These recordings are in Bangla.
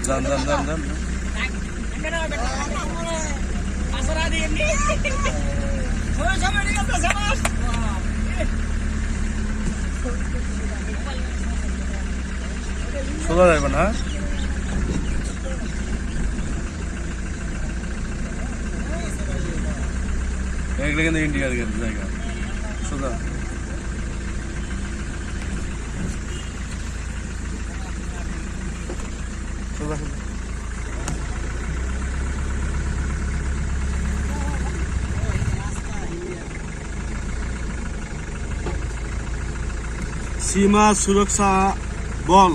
যান যান যান যান সোজা যাবে না এগুলো কিন্তু ইন্ডিয়ার জায়গা সোজা সোজা সোজা सीमा सुरक्षा बल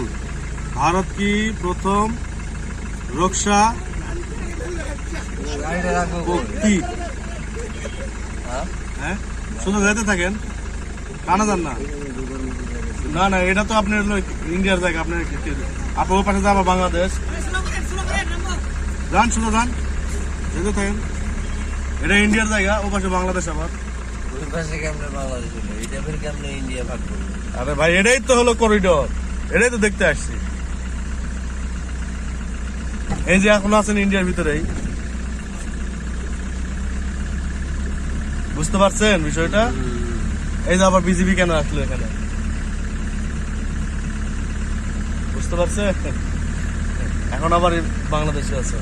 भारत की प्रथम रक्षा পক্তি হ্যাঁ শুধু যেতে থাকেন কানা যান না না না এটা তো আপনার ইন্ডিয়ার জায়গা আপনার আপনার পাশে যাবো বাংলাদেশ যান শুধু যান যেতে থাকেন এটা ইন্ডিয়ার জায়গা ও পাশে বাংলাদেশ আবার আরে ভাই এটাই তো হলো করিডোর এটাই তো দেখতে আসছি এই যে এখন আছেন ইন্ডিয়ার ভিতরেই বুঝতে পারছেন বিষয়টা এই যে আবার বিজিবি কেন আসলো এখানে বুঝতে পারছে এখন আবার বাংলাদেশে আছে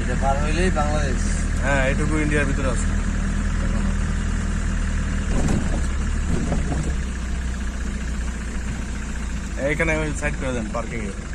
এটা পার হইলেই বাংলাদেশ হ্যাঁ এটুকু ইন্ডিয়ার ভিতরে আছে এইখানে সাইড করে দেন পার্কিং এ